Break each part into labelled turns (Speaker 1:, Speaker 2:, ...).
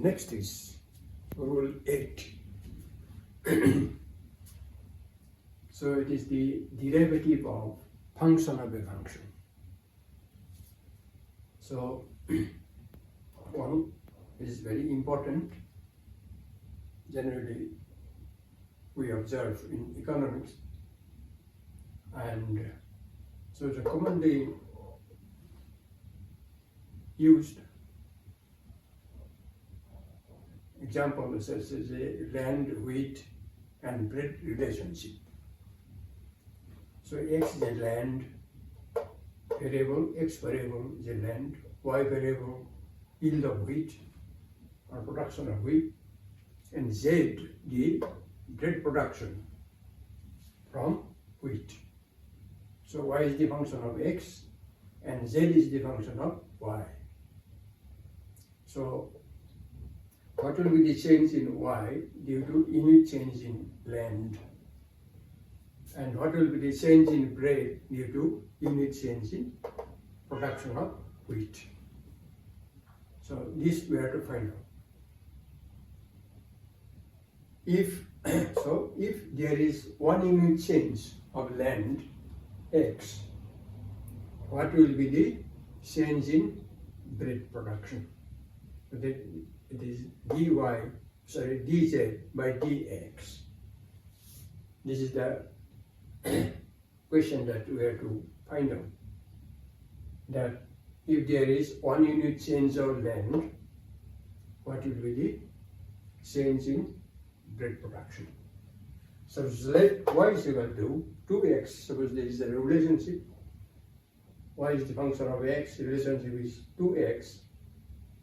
Speaker 1: next is rule 8. So it is the derivative of function of a function. So one is very important. Generally we observe in economics, and so the commonly used example is a land, wheat, and bread relationship. So X is a land variable, X variable is a land, Y variable yield of wheat or production of wheat, and Z the bread production from wheat. So Y is the function of X and Z is the function of Y. So what will be the change in Y due to unit change in land? And what will be the change in bread due to unit change in production of wheat? So this we have to find out. If there is 1 unit change of land X, what will be the change in bread production? It is dz by dx. This is the question that we have to find out. That if there is 1 unit change of land, what will be the change in bread production? So let y is equal to 2x. Suppose there is a relationship. Y is the function of x, relationship is 2x,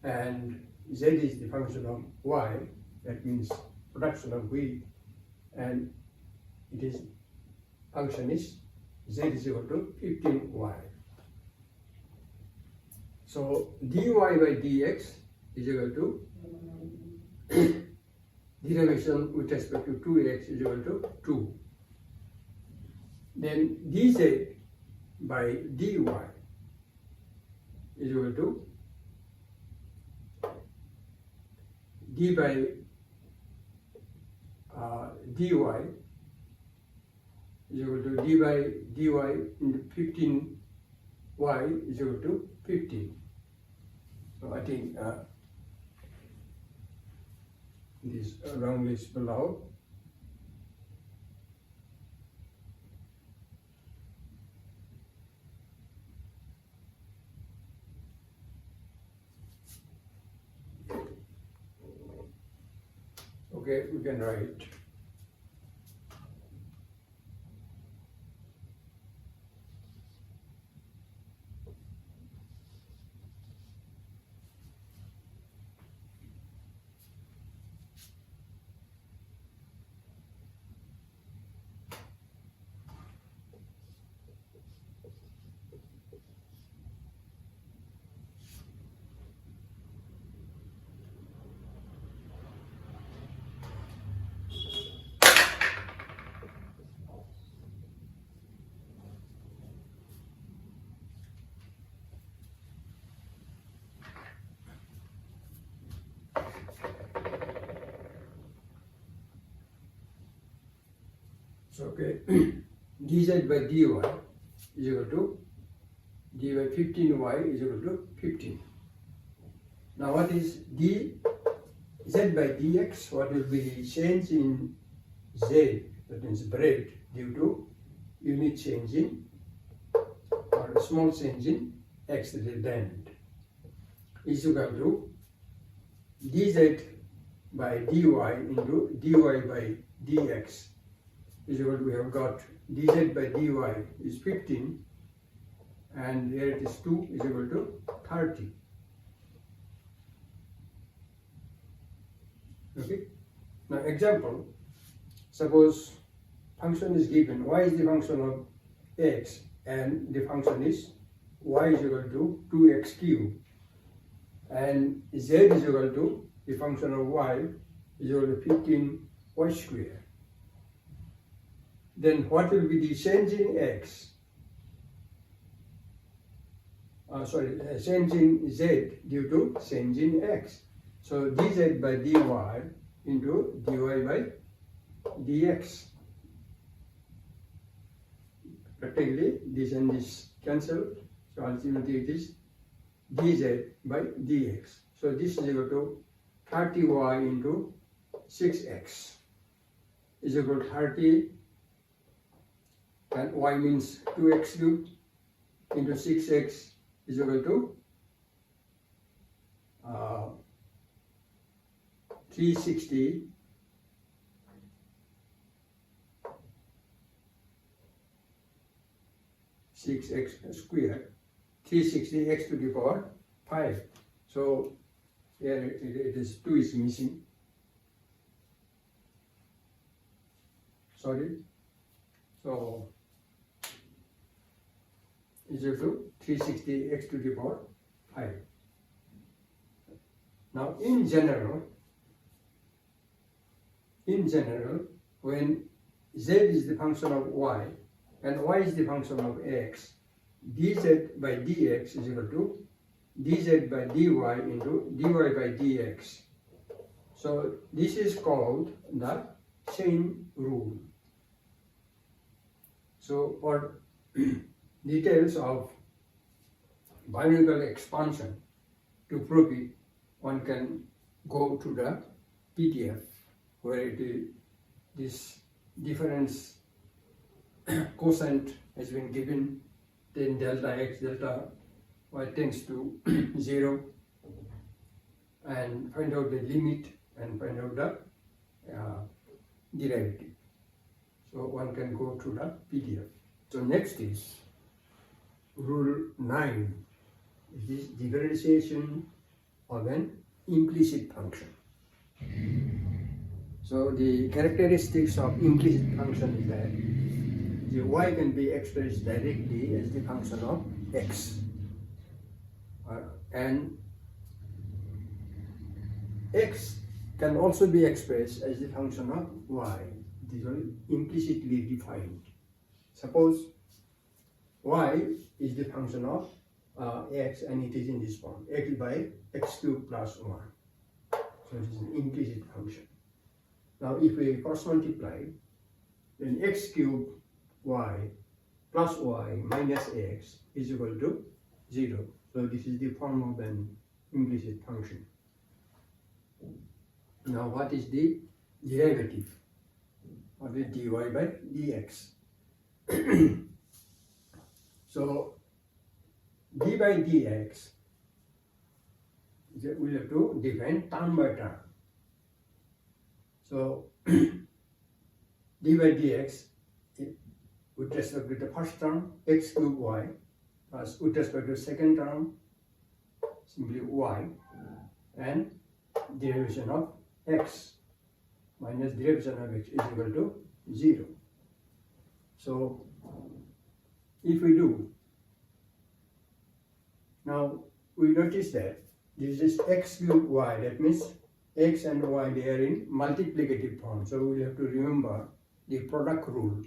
Speaker 1: and z is the function of y, that means production of wheat, and it is function is z is equal to 15y. So dy by dx is equal to derivation with respect to 2x is equal to 2. Then dz by dy is equal to d by dy is equal to d by dy into 15y is equal to 15. So I think this wrongly spelled out. Okay, we can write so okay, dz by dy is equal to d by 15y is equal to 15. Now what is dz by dx? What will be the change in z, that means bread, due to unit change in or a small change in x, that is land, is equal to dz by dy into dy by dx is equal to, we have got dz by dy is 15 and here it is 2 is equal to 30. Okay. Now example, suppose function is given, y is the function of x and the function is y is equal to 2x cubed and z is equal to the function of y is equal to 15y square. Then what will be the change in x? Change in z due to change in x. So dz by dy into dy by dx. Practically this and this cancel, so ultimately it is dz by dx. So this is equal to 30y into 6x is equal to 30, and y means 2x cubed into 6x is equal to 360 6x squared, 360 x to the power 5. So here it is 2 is missing. Sorry. So is equal to 360 x to the power 5. Now in general, when z is the function of y and y is the function of x, dz by dx is equal to dz by dy into dy by dx. So this is called the chain rule. So for details of binomial expansion, to prove it, one can go to the PDF where it is, this difference quotient has been given, then delta x delta y tends to 0, and find out the limit and find out the derivative. So one can go to the PDF. So next is rule 9. It is differentiation of an implicit function. So the characteristics of implicit function is that the y can be expressed directly as the function of x, and x can also be expressed as the function of y. These are implicitly defined. Suppose y is the function of x and it is in this form, x by x cubed plus 1. So it is an implicit function. Now if we cross multiply, then x cubed y plus y minus x is equal to 0. So this is the form of an implicit function. Now what is the derivative of the dy by dx? So d by dx, we have to define term by term. So d by dx with respect to the first term x cubed y plus with respect to the second term simply y, and derivation of x minus derivation of x is equal to 0. So if we do, now we notice that this is x cubed y, that means x and y they are in multiplicative form. So we have to remember the product rule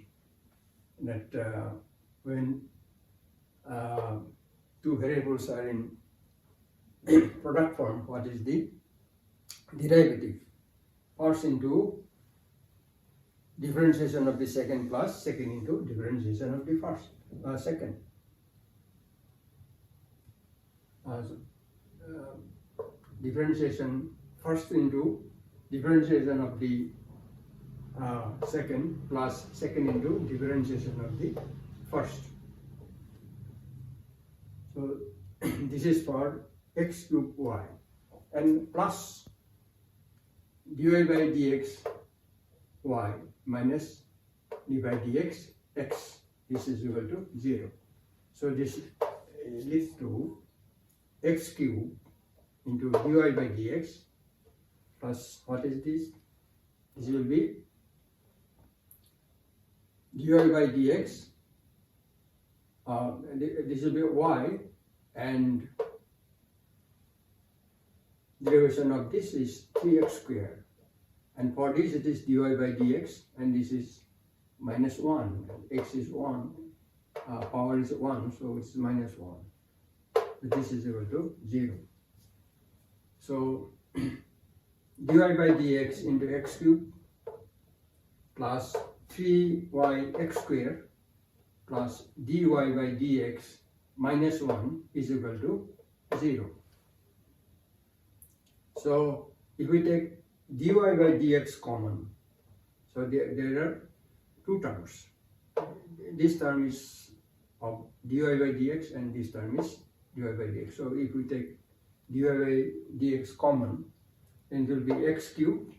Speaker 1: that when two variables are in product form, what is the derivative? First into differentiation of the second plus second into differentiation of the first second. Differentiation first into differentiation of the second plus second into differentiation of the first. So this is for x cubed y, and plus dy by dx y minus d by dx x, this is equal to 0. So this leads to x cubed into dy by dx plus what is this? This will be dy by dx, this will be y, and derivation of this is 3x squared, and for this it is dy by dx, and this is minus 1, x is 1, power is 1, so it's minus 1. So this is equal to 0. So dy by dx into x cube plus 3yx square plus dy by dx minus 1 is equal to 0. So if we take dy by dx common, so there are two terms. This term is of dy by dx and this term is dy by dx. So if we take dy by dx common, then it will be x cubed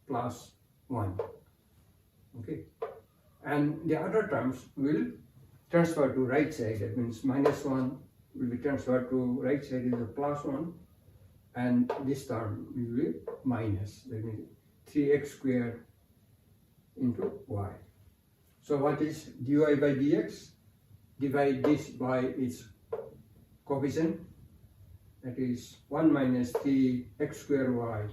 Speaker 1: plus 1. Okay, and the other terms will transfer to right side. That means minus 1 will be transferred to right side is a plus 1, and this term will be minus. That means 3x squared into y. So what is dy by dx? Divide this by its coefficient, that is 1 minus 3x squared y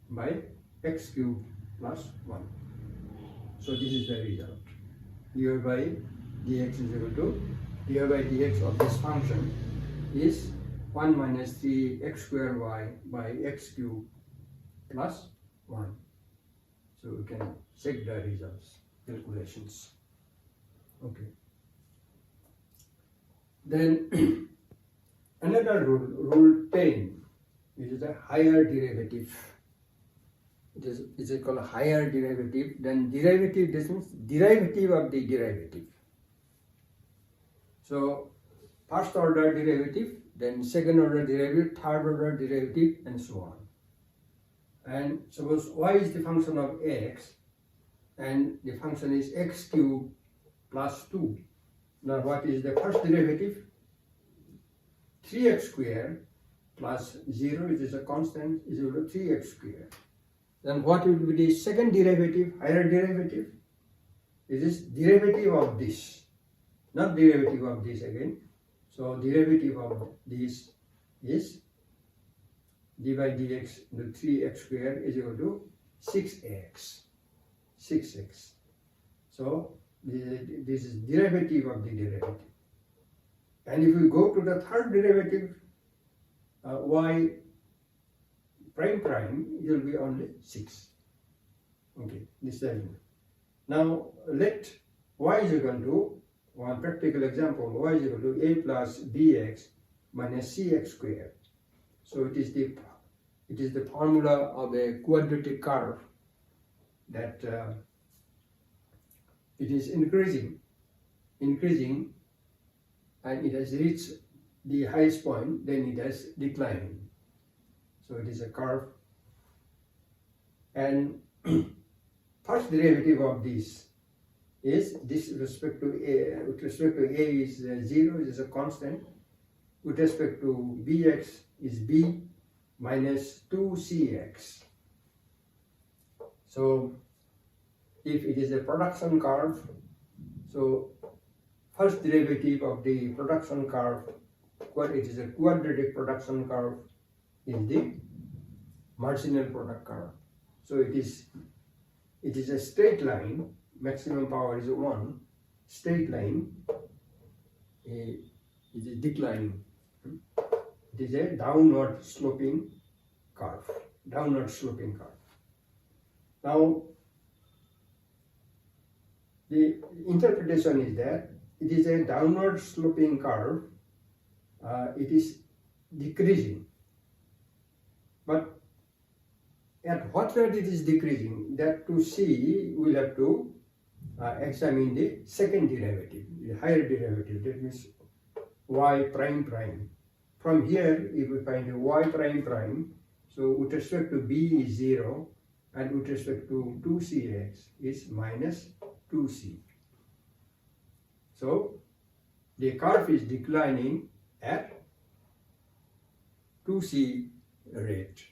Speaker 1: by x cubed plus 1. So this is the result. Dy by dx is equal to dy by dx of this function is 1 minus 3x squared y by x cubed plus 1. So we can check the results, calculations. Okay. Then another rule, rule 10, which is a higher derivative. It is called a higher derivative. Then derivative, this means derivative of the derivative. So first order derivative, then second order derivative, third order derivative, and so on. And suppose y is the function of x, and the function is x cubed plus 2. Now what is the first derivative? 3x squared plus 0, which is a constant, is equal to 3x squared. Then what will be the second derivative, higher derivative? It is derivative of this, not derivative of this again. So derivative of this is d by dx into 3x squared is equal to 6x. So this is derivative of the derivative. And if we go to the third derivative, y prime, it will be only 6. Okay, this is now let y is equal to, one practical example, y is equal to a plus bx minus cx squared. So it is the formula of a quadratic curve that it is increasing, and it has reached the highest point, then it has declining. So it is a curve, and first derivative of this is this with respect to a. With respect to a is 0, it is a constant. With respect to bx is b minus 2cx. So if it is a production curve, so first derivative of the production curve, it is a quadratic production curve, is the marginal product curve. So it is a straight line, maximum power is 1, straight line, it is declining. It is a downward sloping curve. Now the interpretation is that it is a downward sloping curve, it is decreasing. But at what rate it is decreasing, that to see, we'll have to examine the second derivative, the higher derivative, that means y prime. From here, if we find a y prime, so with respect to b is 0, and with respect to 2cx is minus 2c. So the curve is declining at 2c rate.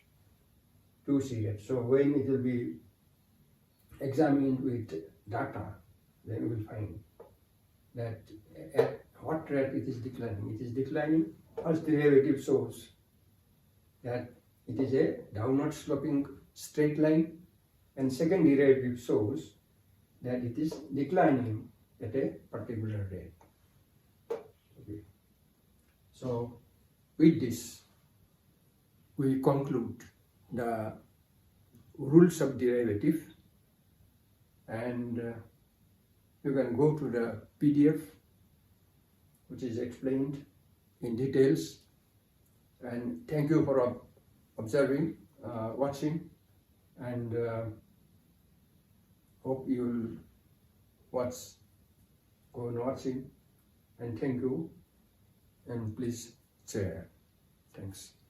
Speaker 1: So when it will be examined with data, then we will find that at what rate it is declining. It is declining. First derivative shows that it is a downward sloping straight line, and second derivative shows that it is declining at a particular rate. Okay. So with this, we conclude the rules of derivative, and you can go to the PDF which is explained in details. And thank you for observing, watching, and hope you will go on watching, and thank you, and please share. Thanks.